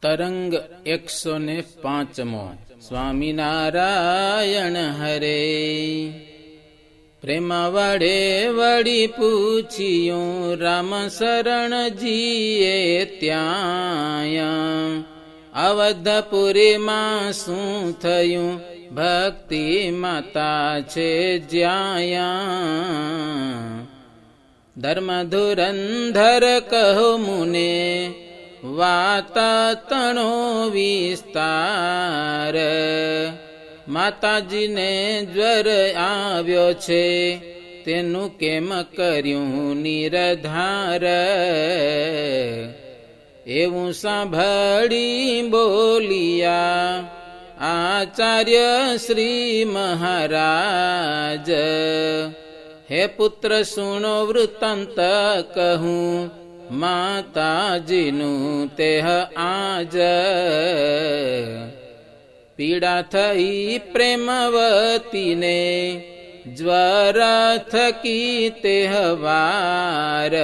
તરંગ 105મો. સ્વામિનારાયણ હરે. પ્રેમ વડે વળી પૂછ્યું રામ શરણજીએ ત્યાં, અવધપુરીમાં શું થયું ભક્તિ માતા છે જ્યાં. ધર્મ ધુરંધર કહો મુને વાત તણો વિસ્તાર. માતાજીને જ્વર આવ્યો છે તેનું કેમ કર્યું નિરધાર. એવું સાંભળી બોલિયા આચાર્ય શ્રી મહારાજ. હે પુત્ર સુણો વૃત્તાંત કહું માતાજીનું તેહ આજ. પીડા થઈ પ્રેમવતીને જ્વર થકી તેહવાર.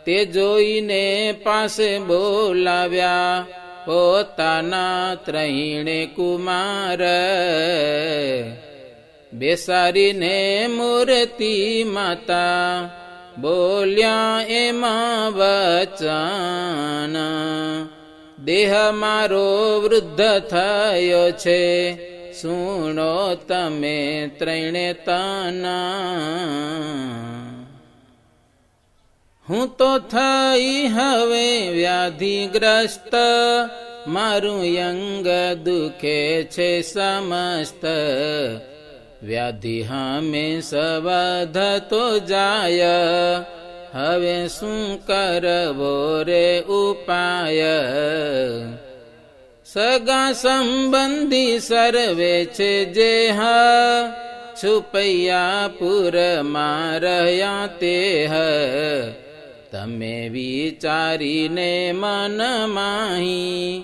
તે જોઈને પાસે બોલાવ્યા પોતાના ત્રણે કુમાર. બેસારીને મૂર્તિ માતા બોલ્યા એમાં વચન. દેહ મારો વૃદ્ધ થયો છે સુણો તમે ત્રણે તન. હું તો થઈ હવે વ્યાધિગ્રસ્ત, મારું યંગ દુખે છે સમસ્ત. વ્યાધિ હમે સવધતો જાય, હવે શું કરવો રે ઉપાય. સગા સંબંધી સર્વે છે જે છુપૈયા પુરમાં રહ્યા તે. તમે વિચારીને મન માહી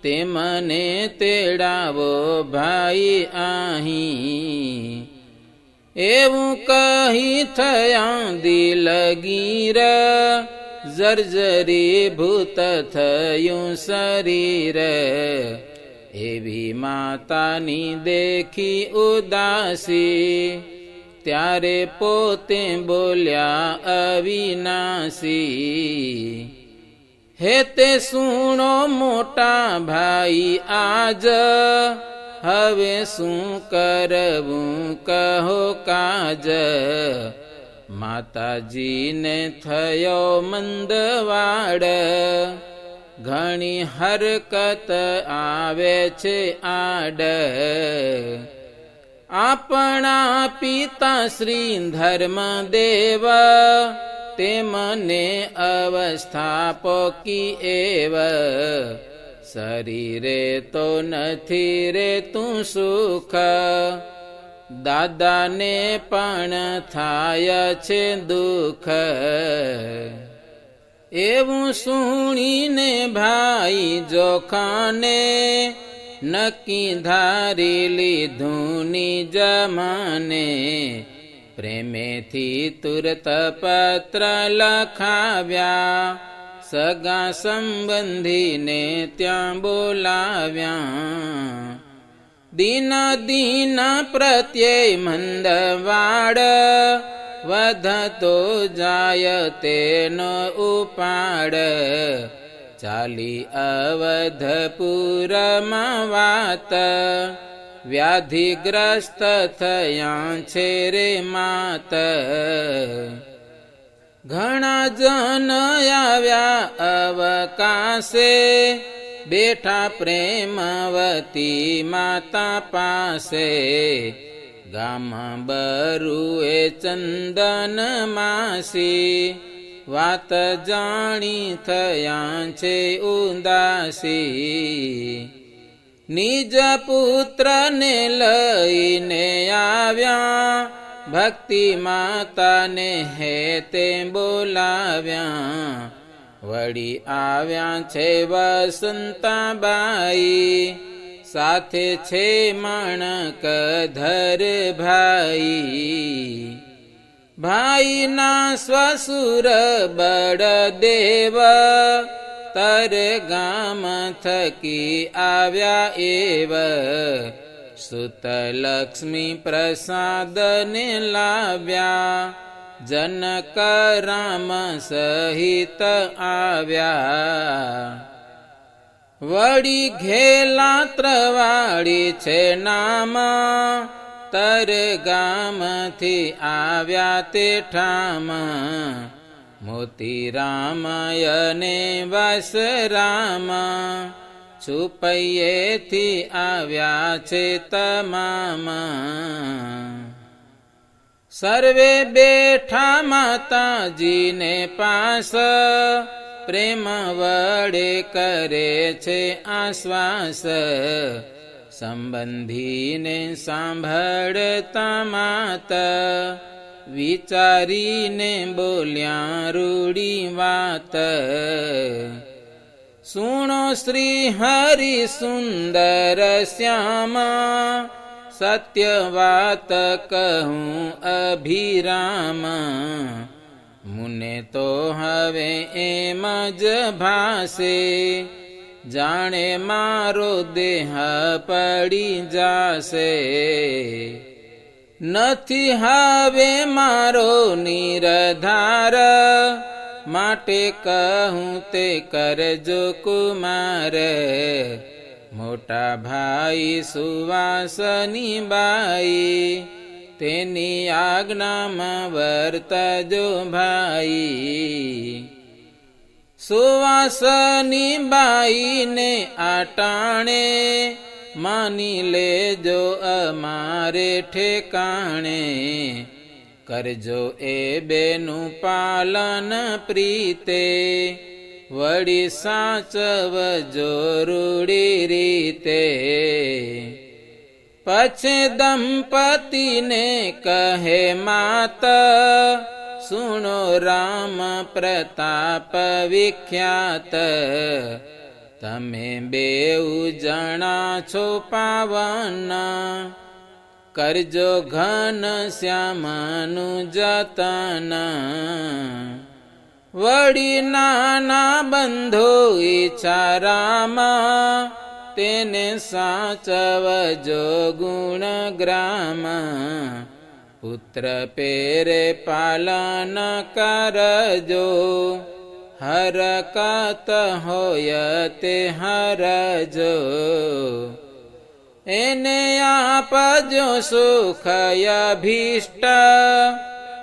તે મને તેડાવો ભાઈ આહી. એવું કહી થયા દિલગીર, જર્જરી ભૂત થયું શરીર. એવી માતાની દેખી ઉદાસી, ત્યારે પોતે બોલ્યા અવિનાશી. હે તે સુણો મોટા ભાઈ આજ, હવે શું કરવું કહો કાજ. માતાજીને થયો મંદવાડ, ઘણી હરકત આવે છે આડ. આપણા પિતા શ્રી ધર્મદેવ, તે મને અવસ્થા પોકી એવ. શરીરે તો નથી રે તું સુખ, દાદાને પણ થાય છે દુઃખ. એવું સુણીને ભાઈ જોખાને, નક્કી ધારી લીધું નિજ મને. પ્રેમેથી તુરત પત્ર લખાવ્યા, સગા સંબંધીને ત્યાં બોલાવ્યા. દીના દીના પ્રત્યય મંદવાડ, વધતો જાય તેનો ઉપાડ. ચાલી અવધપુરમાં વાત, વ્યાધિગ્રસ્ત થયા છે રે માત. ઘણા જન આવ્યા અવકાશે, બેઠા પ્રેમવતી માતા પાસે. ગામ બરુએ ચંદન માસી, વાત જાણી થયા છે ઉદાસી. નિજ પુત્રને લઈને આવ્યા, ભક્તિ માતાને હે તે બોલાવ્યા. વળી આવ્યા છે વસંતાબાઈ, સાથે છે માણકધર ભાઈ. ભાઈના સ્વસુર બળદેવ, તર ગામ થકી આવ્યા એવ સુતલક્ષ્મી પ્રસાદને લાવ્યા જનક રામ સહિત આવ્યા વળી ઘેલા ત્રવાળી છે નામ તર ગામથી આવ્યા તે ઠામ મોતી રામાયને વસ રામ છુપૈયેથી આવ્યા છે તમામ સર્વે બેઠા માતાજીને પાસ પ્રેમ વડે કરે છે આશ્વાસ સંબંધીને સાંભળતા માત વિચારીને બોલ્યા રૂડી વાત સુણો શ્રી હરિ સુંદર શ્યામા સત્ય વાત કહું અભિરામ મુને તો હવે એમ જ ભાસે જાણે મારો દેહ પડી જાશે નથી હવે મારો નિરધાર માટે કહું તે કરજો કુમાર મોટા ભાઈ સુવાસની બાઈ તેની આજ્ઞામાં વર્તજો ભાઈ સુવાસની બાઈને આટાણે માની લેજો અમારે ઠેકાણે કરજો એ બેનું પાલન પ્રીતે વળી સાચવજો રૂડી રીતે પછી દંપતીને કહે માત સુણો રામ પ્રતાપ વિખ્યાત તમે બેઉ જણા છો પાવન કરજો ઘન શ્યામનું જતન વળી નાના બંધો ઈચ્છા રામ તેને સાચવજો ગુણ ગ્રામ પુત્ર પેરે પાલન કરજો હરકત હોય તે હરજો એને આપજો સુખ અભિષ્ટ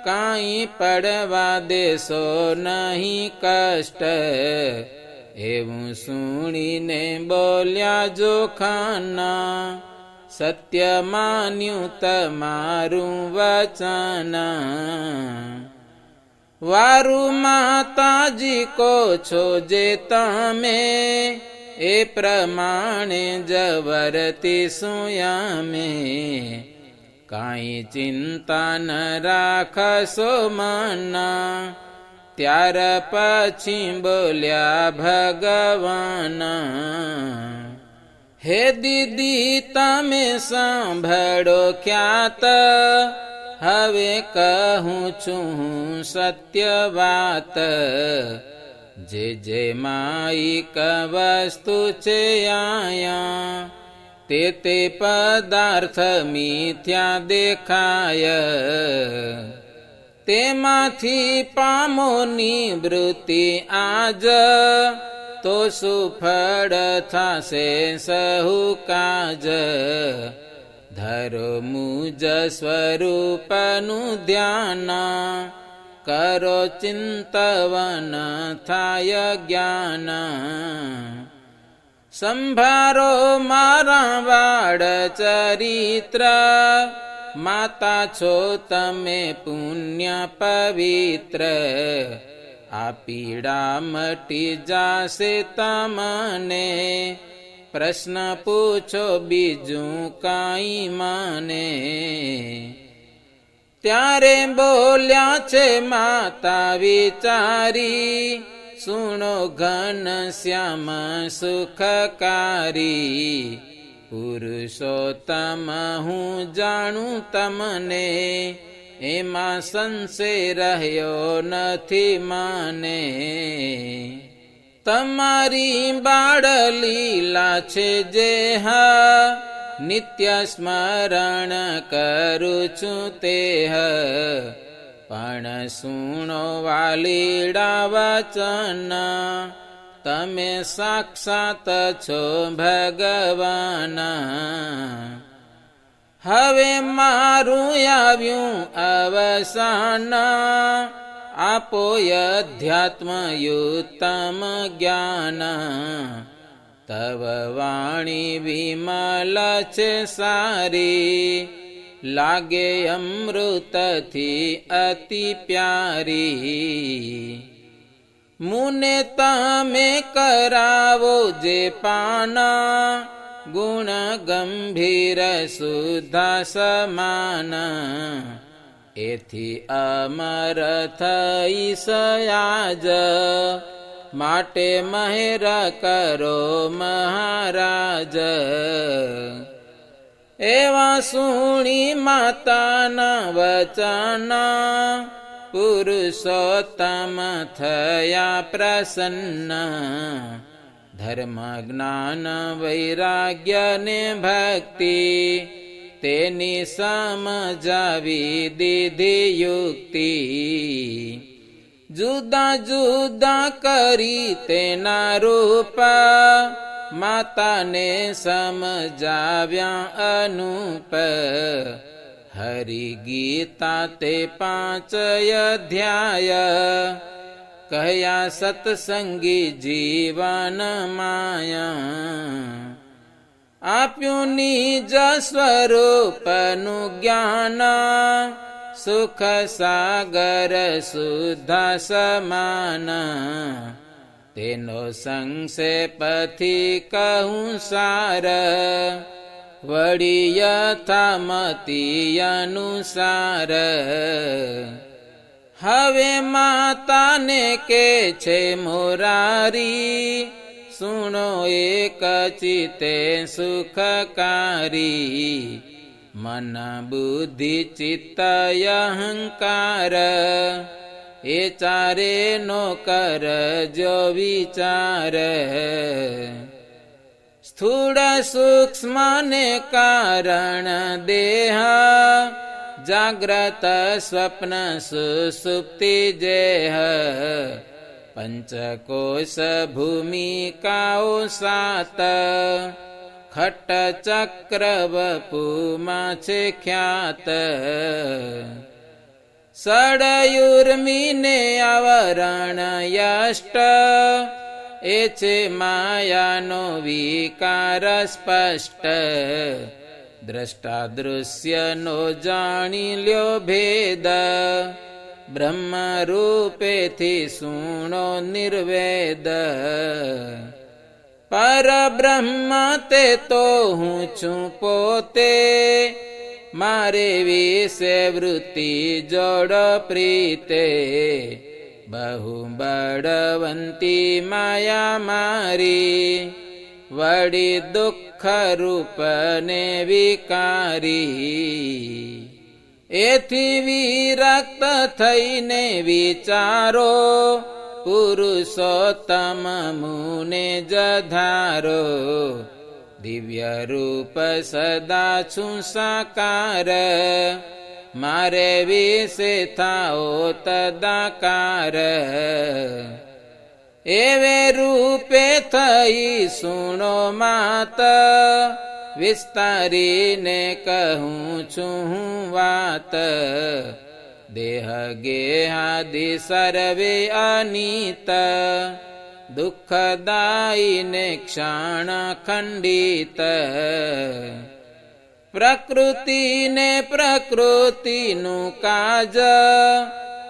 કાંઈ પડવા દેશો નહીં કષ્ટ એવું સુણીને બોલ્યા જોખાના સત્ય માન્યું તમારું વચન વારું માતાજી કો છો જે તમે એ પ્રમાણે જવરતી સુયામે કાંઈ ચિંતા ન રાખશો મન ત્યાર પછી બોલ્યા ભગવાન હે દીદી તમે સાંભળો ખ્યાત હવે કહું છું સત્ય વાત જે જે માયિક વસ્તુ છે આયા તે પદાર્થ મિથ્યા દેખાય તેમાંથી પામો નિવૃત્તિ આજ તો સુફળ થાશે સહુ કાજ ધરો મુજ સ્વરૂપનું ધ્યાન કરો ચિંતવન થાય જ્ઞાન સંભારો મારા વાડ ચરિત્ર માતા છો તમે પુણ્ય પવિત્ર આ પીડા મટી જાશે તમને પ્રશ્ન પૂછો બીજું કાંઈ મને ત્યારે બોલ્યા છે માતા વિચારી સુણો ઘન શ્યામ સુખકારી પુરુષોત્તમ હું જાણું તમને એમાં સંશય રહ્યો નથી મને તમારી બાળ લીલા છે જે નિત્ય સ્મરણ કરું છું તે પણ સુણો વાલીડા વચન, તમે સાક્ષાત છો ભગવાન. હવે મારું આવ્યું અવસાન, આપો અધ્યાત્મયુત્તમ જ્ઞાન. તવ વાણી વિમલ છે સારી, લાગે અમૃતથી અતિ પ્યારી. મુને તમે કરાવો જે પાન, ગુણ ગંભીર સુધા સમાન. એથી અમર થઈ સયાજ, માટે મહેર કરો મહારાજ. એવા સુણી માતાના વચન, પુરુષોત્તમ થયા પ્રસન્ન. ધર્મ જ્ઞાન વૈરાગ્ય ને ભક્તિ, તેની સમજાવી દીધી યુક્તિ. જુદા જુદા કરી તેના રૂપ, માતાને સમજાવ્યા અનુપ. હરિગીતા તે 5 અધ્યાય, કહ્યા સત્સંગી જીવન માયા. આપ્યું નિજ સ્વરૂપનું જ્ઞાન, સુખ સાગર સુધા સમાન. તેનો સંક્ષેપથી કહું સાર, વળી યથામતી અનુસાર. હવે માતાને કે છે મોરારી, સુણો એક ચિતે સુખકારી. મન બુદ્ધિ ચિત્ત અહંકાર, એ ચારે નો કરજો વિચાર. સ્થૂળ સૂક્ષ્મ ને કારણ દેહ, જાગ્રત સ્વપ્ન સુષુપ્તિ જેહ. પંચકોશ ભૂમિકાઓ 7, ખટ ચક્ર વપુમાં છે ખ્યાત. સડયુર્મિને આવરણ યષ્ટ, એ છે માયાનો વિકાર સ્પષ્ટ. દ્રષ્ટા દૃશ્યનો જાણી લ્યો ભેદ, બ્રહ્મ રૂપેથી સુણો નિર્વેદ. પરબ્રહ્મ તે તો હું છું પોતે, મારે વિશે વૃત્તિ જોડ પ્રીતે. બહુ બળવંતી માયા મારી, વળી દુઃખ રૂપને વિકારી. એથી વિરક્ત થઈને વિચારો, પુરુષોત્તમ મુને જધારો. દિવ્ય રૂપ સદા છું સાકાર, મારે વિશે થાઓ તદાકાર. એવે રૂપે થઈ સુણો માત, વિસ્તારીને કહું છું હું વાત. દેહ ગેહાદિ સર્વે અનિત, દુઃખદાયી ને ક્ષણ ખંડિત. પ્રકૃતિ ને પ્રકૃતિનું કાજ,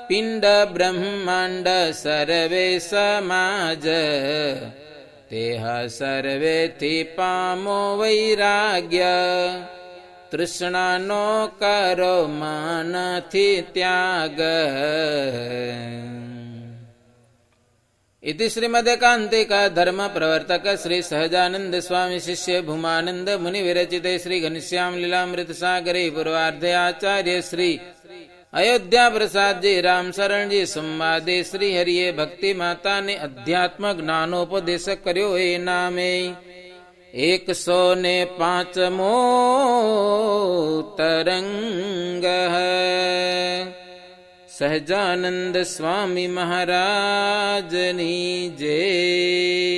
પિંડ બ્રહ્માંડ સર્વે સમાજ. તેહ સર્વેથી પામો વૈરાગ્ય, તૃષ્ણાનો કરો મનથી ત્યાગ. इति श्रीमदेकान्तिक धर्म प्रवर्तक श्री सहजानंद स्वामी शिष्य भूमानंद मुनि विरचिते श्री घनश्याम लीलामृत सागरे पूर्वार्धे आचार्य श्री અયોધ્યા પ્રસાદજી રામ શરણજી સંવાદે શ્રી હરિએ ભક્તિ માતાને અધ્યાત્મ જ્ઞાનોપદેશ કર્યો એ નામે 105મો તરંગ. સહજાનંદ સ્વામી મહારાજની જય.